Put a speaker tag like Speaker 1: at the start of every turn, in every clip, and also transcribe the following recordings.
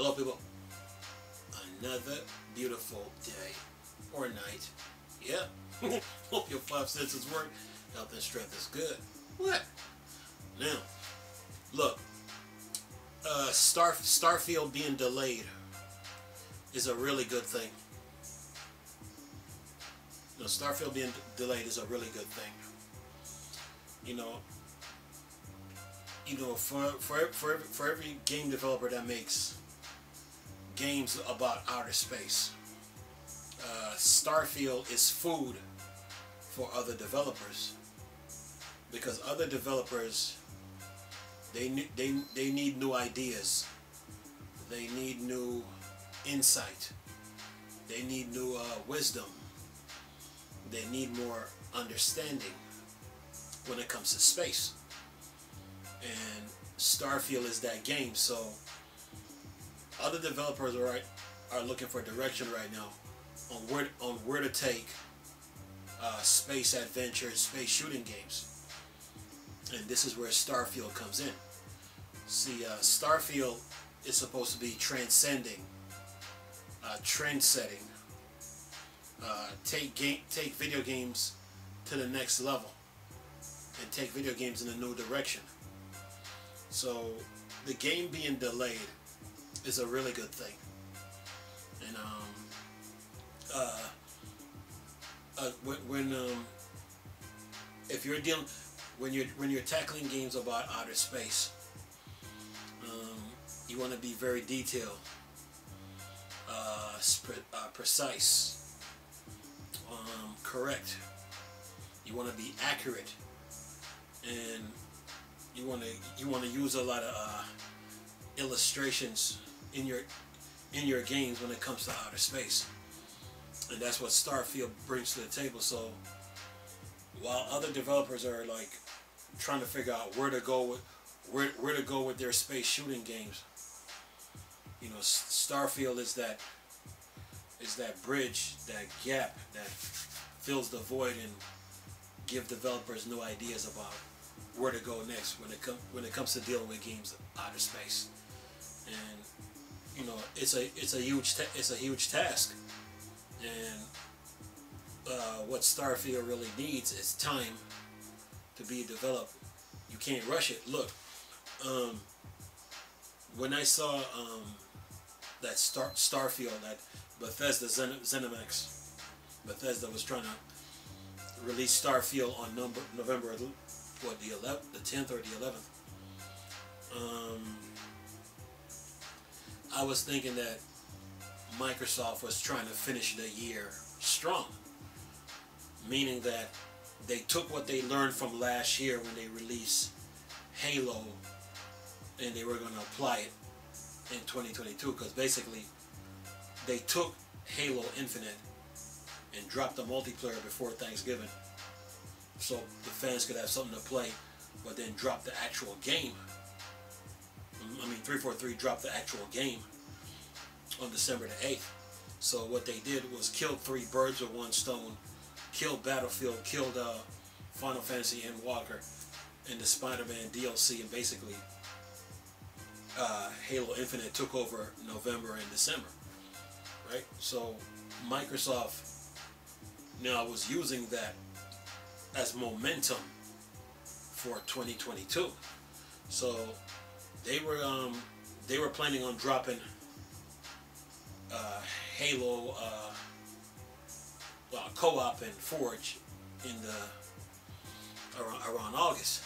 Speaker 1: Hello, people. Another beautiful day or night. Yeah. Hope your five senses work. Health and strength is good. What? Now, look. Starfield being delayed is a really good thing. No, Starfield being delayed is a really good thing. For every game developer that makes games about outer space, Starfield is food for other developers, because other developers they need new ideas, they need new insight, they need new wisdom, they need more understanding when it comes to space. And Starfield is that game. So other developers are looking for direction right now on where to take space adventure, space shooting games. And this is where Starfield comes in. See, Starfield is supposed to be transcending, trend-setting, take video games to the next level, and take video games in a new direction. So the game being delayed is a really good thing. And when you're tackling games about outer space, you want to be very detailed, precise, correct. You want to be accurate, and you want to use a lot of illustrations in your games when it comes to outer space. And that's what Starfield brings to the table. So while other developers are like trying to figure out where to go with their space shooting games, Starfield is that bridge, that gap that fills the void and give developers new ideas about where to go next when it comes to dealing with games of outer space. And it's a huge task. And what Starfield really needs is time to be developed. You can't rush it. Look, when I saw that Starfield, that Bethesda ZeniMax, Bethesda was trying to release Starfield on November the 10th or the 11th. I was thinking that Microsoft was trying to finish the year strong, meaning that they took what they learned from last year when they released Halo, and they were going to apply it in 2022, because basically they took Halo Infinite and dropped the multiplayer before Thanksgiving, so the fans could have something to play, but then drop the actual game. 343 dropped the actual game on December the 8th. So what they did was kill three birds with one stone, killed Battlefield, killed Final Fantasy Endwalker, and the Spider-Man DLC, and basically Halo Infinite took over November and December, right? So Microsoft now was using that as momentum for 2022. So they were planning on dropping Halo co-op and Forge in around August,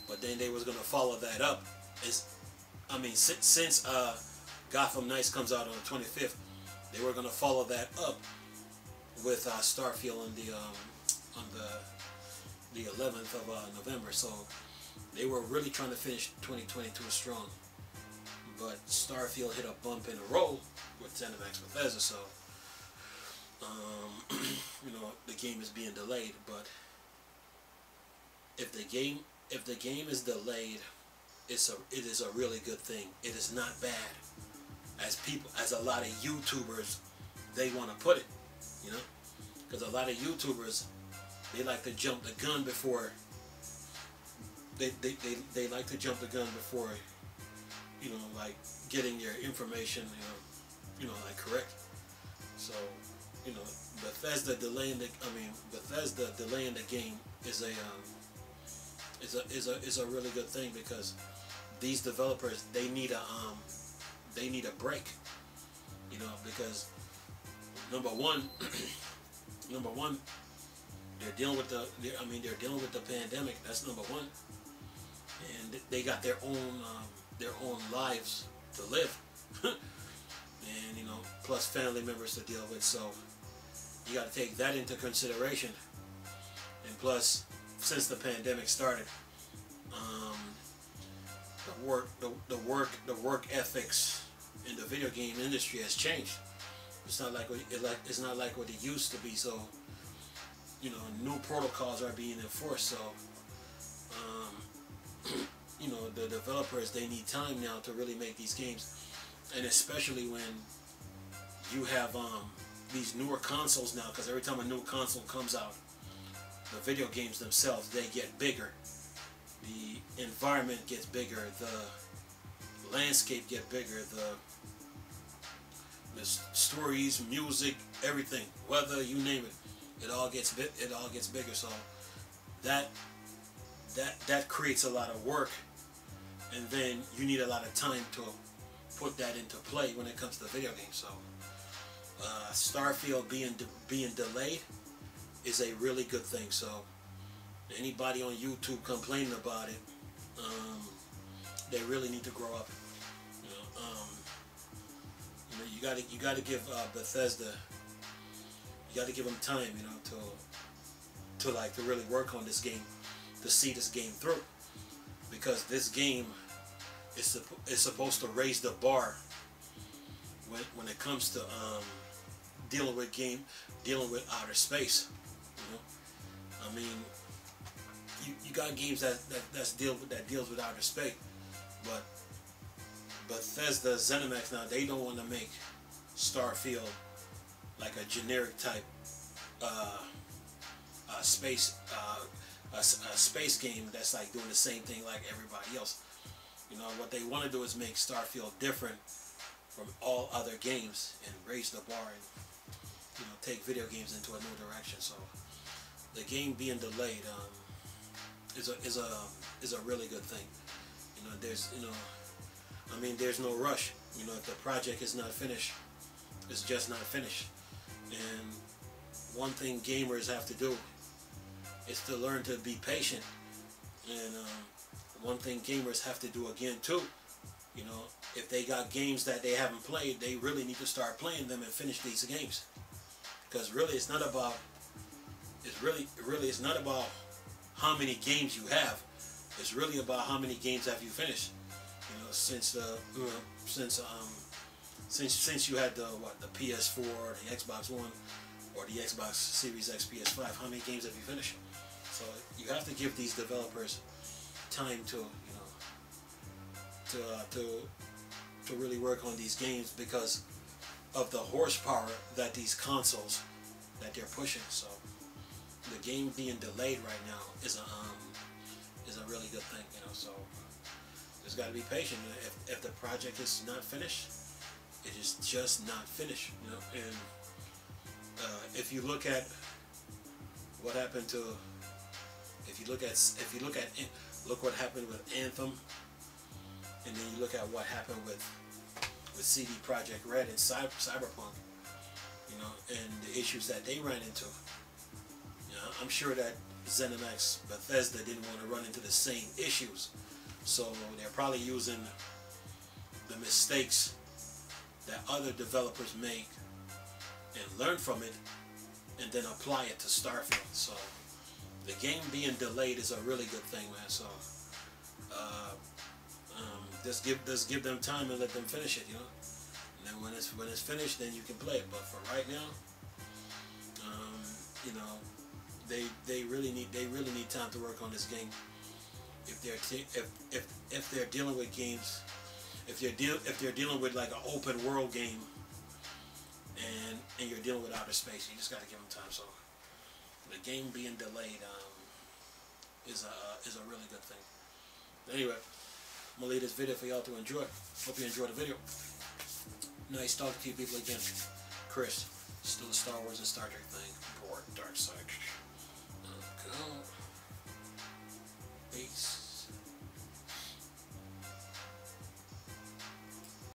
Speaker 1: but then they was gonna follow that up. Since Gotham Knights comes out on the 25th, they were gonna follow that up with Starfield on the 11th of November. So they were really trying to finish 2022 strong, but Starfield hit a bump in the road with ZeniMax Bethesda. So the game is being delayed. But if the game is delayed, it is a really good thing. It is not bad, as a lot of YouTubers they want to put it, because a lot of YouTubers, they like to jump the gun before they like to jump the gun before like getting your information, like correct. So, Bethesda delaying the game is a really good thing, because these developers, they need a break, because number one, they're dealing with the pandemic. That's number one, and they got their own lives to live, and plus family members to deal with. So you got to take that into consideration. And plus, since the pandemic started, the work ethics in the video game industry has changed. It's not like what it used to be. So, new protocols are being enforced. So, the developers, they need time now to really make these games, and especially when you have these newer consoles now, because every time a new console comes out, the video games themselves, they get bigger. The environment gets bigger. The landscape get bigger. The stories, music, everything, weather, you name it, it all gets bigger. So that creates a lot of work, and then you need a lot of time to put that into play when it comes to video games. So Starfield being delayed is a really good thing. So anybody on YouTube complaining about it, they really need to grow up. You gotta give Bethesda, you gotta give them time, to really work on this game, to see this game through, because this game is supposed to raise the bar when it comes to dealing with outer space. I mean, you got games that deals with outer space, but Bethesda, ZeniMax now, they don't want to make Starfield like a generic type space game that's like doing the same thing like everybody else. What they want to do is make Starfield different from all other games and raise the bar and take video games into a new direction. So the game being delayed is a really good thing. There's no rush. If the project is not finished, it's just not finished. And one thing gamers have to do is to learn to be patient. And one thing gamers have to do again too, if they got games that they haven't played, they really need to start playing them and finish these games. Because really, it's not about how many games you have. It's really about how many games have you finished. Since you had the PS4, the Xbox One, or the Xbox Series X, PS5, how many games have you finished? So you have to give these developers time to really work on these games, because of the horsepower that these consoles that they're pushing. So the game being delayed right now is a really good thing. So just got to be patient. If the project is not finished, it is just not finished. And if you look at what happened to, look what happened with Anthem, and then you look at what happened with CD Projekt Red and Cyberpunk, and the issues that they ran into. I'm sure that ZeniMax, Bethesda didn't want to run into the same issues, so they're probably using the mistakes that other developers make and learn from it, and then apply it to Starfield. So the game being delayed is a really good thing, man. So just give them time and let them finish it, And then when it's finished, then you can play it. But for right now, they really need time to work on this game. If they're dealing with games, if they're dealing with like an open world game, and you're dealing with outer space, you just got to give them time. So the game being delayed is a really good thing. Anyway, I'm gonna leave this video for y'all to enjoy. Hope you enjoyed the video. Nice talking to you people again. Chris, still a Star Wars and Star Trek thing. Bored, dark side. Okay.